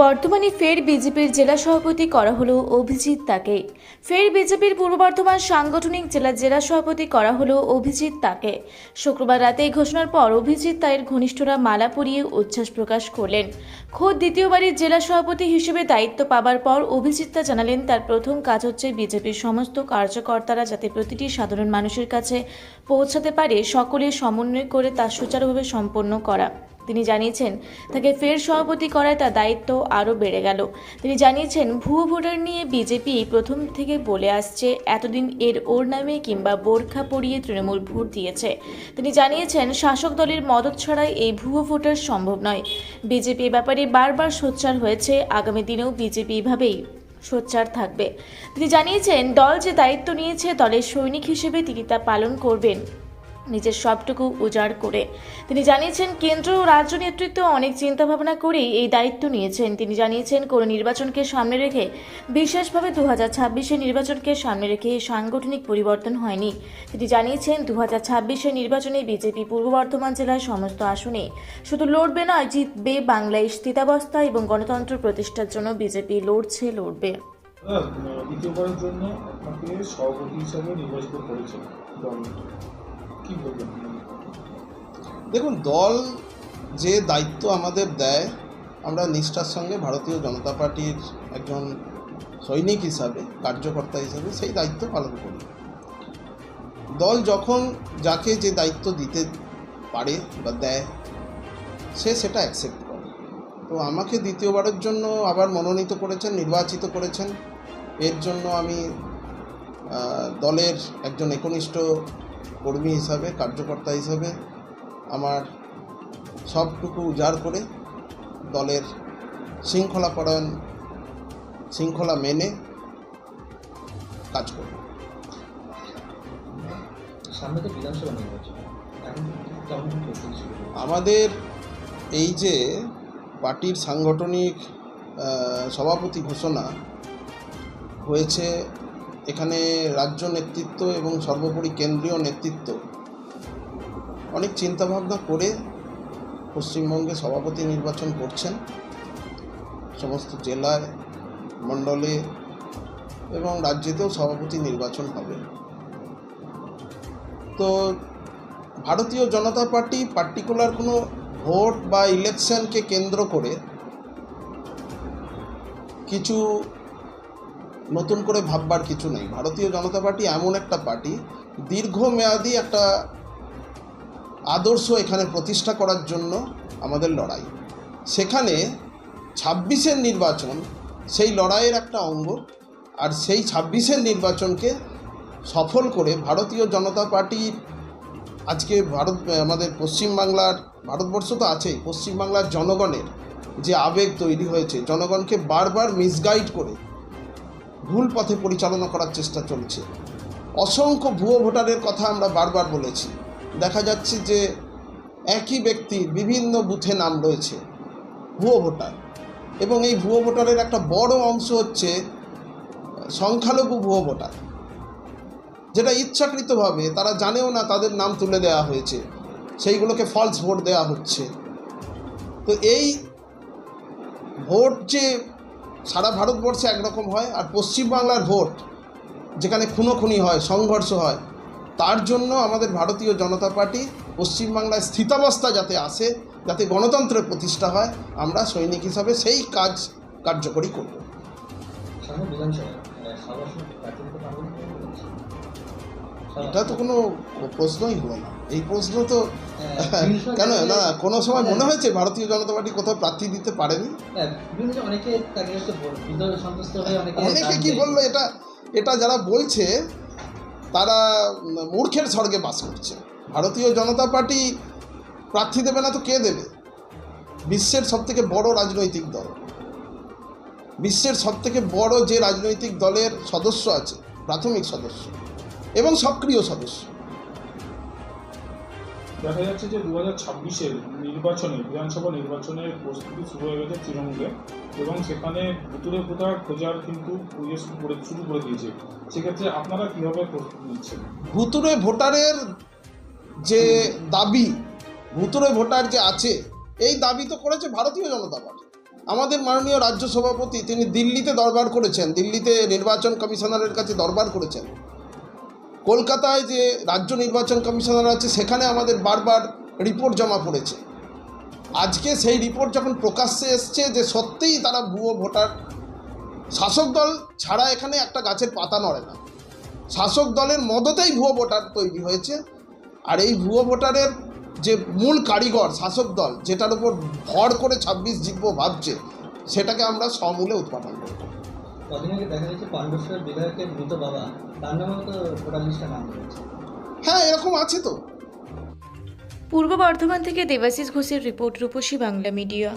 বর্তমানে ফের বিজেপির জেলা সভাপতি করা হলো অভিজিৎ তাকে। ফের বিজেপির পূর্ব বর্ধমান সাংগঠনিক জেলা সভাপতি করা হলো অভিজিৎ তাকে। শুক্রবার রাতে এই ঘোষণার পর অভিজিৎ তায়ের ঘনিষ্ঠরা মালা পরিয়ে উচ্ছ্বাস প্রকাশ করলেন। খোদ দ্বিতীয়বারের জেলা সভাপতি হিসেবে দায়িত্ব পাবার পর অভিজিৎ তা জানালেন তার প্রথম কাজ হচ্ছে বিজেপির সমস্ত কার্যকর্তারা যাতে প্রতিটি সাধারণ মানুষের কাছে পৌঁছাতে পারে সকলের সমন্বয় করে তা সুচারুভাবে সম্পন্ন করা। তিনি জানিয়েছেন তাকে ফের সভাপতি করায় তার দায়িত্ব আরও বেড়ে গেল। তিনি জানিয়েছেন ভুয়ো ভোটার নিয়ে বিজেপি প্রথম থেকে বলে আসছে, এতদিন ওর নামে কিংবা বোরখা পরিয়ে তৃণমূল ভোট দিয়েছে। তিনি জানিয়েছেন শাসক দলের মদত ছাড়াই এই ভুয়ো ভোটার সম্ভব নয়। বিজেপি ব্যাপারে বারবার সোচ্চার হয়েছে, আগামী দিনেও বিজেপি এভাবেই সোচ্চার থাকবে। তিনি জানিয়েছেন দল যে দায়িত্ব নিয়েছে দলের সৈনিক হিসেবে তিনি তা পালন করবেন নিজের সবটুকু উজাড় করে। তিনি জানিয়েছেন কেন্দ্র ও রাজ্য নেতৃত্ব অনেক চিন্তাভাবনা করেই এই দায়িত্ব নিয়েছেন। তিনি জানিয়েছেন কোনো নির্বাচনকে সামনে রেখে, বিশেষভাবে 2026-এর নির্বাচনকে সামনে রেখে সাংগঠনিক পরিবর্তন হয়নি। তিনি জানিয়েছেন 2026-এর নির্বাচনে বিজেপি পূর্ব বর্ধমান জেলার সমস্ত আসনে শুধু লড়বে না, জিতবে। বাংলায় স্থিতাবস্থা এবং গণতন্ত্র প্রতিষ্ঠার জন্য বিজেপি লড়বে। দ্বিতীয়বারের জন্য আপনাকে সভাপতি হিসাবে নির্বাচিত করেছে দল, কি বলবেন? দেখুন, দল যে দায়িত্ব আমাদের দেয়, আমরা নিষ্ঠার সঙ্গে ভারতীয় জনতা পার্টির একজন সৈনিক হিসাবে, কার্যকর্তা হিসাবে সেই দায়িত্ব পালন করি। দল যখন যাকে যে দায়িত্ব দিতে পারে বা দেয়, সে সেটা অ্যাকসেপ্ট করে। তো আমাকে দ্বিতীয়বারের জন্য আবার মনোনীত করেছেন, নির্বাচিত করেছেন। এর জন্য আমি দলের একজন একনিষ্ঠ কর্মী হিসাবে, কার্যকর্তা হিসাবে আমার সবটুকু উজাড় করে দলের শৃঙ্খলা মেনে কাজ করব। সামনে তো বিধানসভা নির্বাচন, আমাদের এই যে পার্টির সাংগঠনিক সভাপতি ঘোষণা হয়েছে, এখানে রাজ্য নেতৃত্ব এবং সর্বোপরি কেন্দ্রীয় নেতৃত্ব অনেক চিন্তাভাবনা করে পশ্চিমবঙ্গে সভাপতি নির্বাচন করছেন। সমস্ত জেলায়, মণ্ডলে এবং রাজ্যেতেও সভাপতি নির্বাচন হবে। তো ভারতীয় জনতা পার্টি পার্টিকুলার কোনো ভোট বা ইলেকশনকে কেন্দ্র করে কিছু নতুন করে ভাববার কিছু নেই। ভারতীয় জনতা পার্টি এমন একটা পার্টি, দীর্ঘমেয়াদী একটা আদর্শ এখানে প্রতিষ্ঠা করার জন্য আমাদের লড়াই। সেখানে 26-এর নির্বাচন সেই লড়াইয়ের একটা অঙ্গ। আর সেই 26-এর নির্বাচনকে সফল করে ভারতীয় জনতা পার্টি আজকে আমাদের পশ্চিমবাংলার, ভারতবর্ষ তো আছেই, পশ্চিমবাংলার জনগণের যে আবেগ তৈরি হয়েছে, জনগণকে বারবার মিসগাইড করে ভুল পথে পরিচালনা করার চেষ্টা চলছে। অসংখ্য ভুয়ো ভোটারের কথা আমরা বারবার বলেছি। দেখা যাচ্ছে যে একই ব্যক্তি বিভিন্ন বুথে নাম রয়েছে ভুয়ো ভোটার, এবং এই ভুয়ো ভোটারের একটা বড় অংশ হচ্ছে সংখ্যালঘু ভুয়ো ভোটার, যেটা ইচ্ছাকৃতভাবে তারা জানেও না তাদের নাম তুলে দেওয়া হয়েছে, সেইগুলোকে ফলস ভোট দেওয়া হচ্ছে। তো এই ভোট যে সারা ভারতবর্ষে একরকম হয়, আর পশ্চিমবাংলার ভোট যেখানে খুনোখুনি হয়, সংঘর্ষ হয়, তার জন্য আমাদের ভারতীয় জনতা পার্টি পশ্চিমবাংলায় স্থিতাবস্থা যাতে আসে, যাতে গণতন্ত্রের প্রতিষ্ঠা হয়, আমরা সৈনিক হিসাবে সেই কাজ কার্যকরী করব। এটা তো কোনো প্রশ্নই হলো না। এই প্রশ্ন তো কেন না, কোনো সময় মনে হয়েছে ভারতীয় জনতা পার্টি কোথাও প্রার্থী দিতে পারেনি? অনেকে কি বললো, এটা যারা বলছে তারা মূর্খের স্বর্গে বাস করছে। ভারতীয় জনতা পার্টি প্রার্থী দেবে না তো কে দেবে? বিশ্বের সবথেকে বড় রাজনৈতিক দল, বিশ্বের সবথেকে বড় যে রাজনৈতিক দলের সদস্য আছে, প্রাথমিক সদস্য এবং সক্রিয় সদস্য। দেখা যাচ্ছে যে 2026-এর নির্বাচনে, বিধানসভা নির্বাচনের প্রস্তুতি শুরু হয়ে গেছে তৃণমূলে, এবং সেখানে ভুতুড়ে ভোটার খোঁজার কিন্তু শুরু করে দিয়েছে। সেক্ষেত্রে আপনারা কীভাবে প্রস্তুতি নিচ্ছেন? ভুতুড়ে ভোটারের যে দাবি, ভুতুড়ে ভোটার যে আছে, এই দাবি তো করেছে ভারতীয় জনতা পার্টি। আমাদের মাননীয় রাজ্য সভাপতি তিনি দিল্লিতে দরবার করেছেন, দিল্লিতে নির্বাচন কমিশনারের কাছে দরবার করেছেন। কলকাতায় যে রাজ্য নির্বাচন কমিশনার আছে সেখানে আমাদের বারবার রিপোর্ট জমা পড়েছে। আজকে সেই রিপোর্ট যখন প্রকাশ্যে এসছে যে সত্যিই তারা ভুয়ো ভোটার, শাসক দল ছাড়া এখানে একটা গাছের পাতা নড়ে না, শাসক দলের মদতেই ভুয়ো ভোটার তৈরি হয়েছে। আর এই ভুয়ো ভোটারের যে মূল কারিগর শাসক দল, যেটার উপর ভর করে 26 জিতবো ভাবছে, সেটাকে আমরা সমূলে উৎপাদন করব। কদিন আগে দেখা যাচ্ছে পাণ্ডবেশ্বর বিধায়কের মৃত বাবা, তার নামেও তো ভোটার লিস্টে নাম রয়েছে। হ্যাঁ, এরকম আছে তো। পূর্ব বর্ধমান থেকে দেবাশিস ঘোষের রিপোর্ট, রূপসী বাংলা মিডিয়া।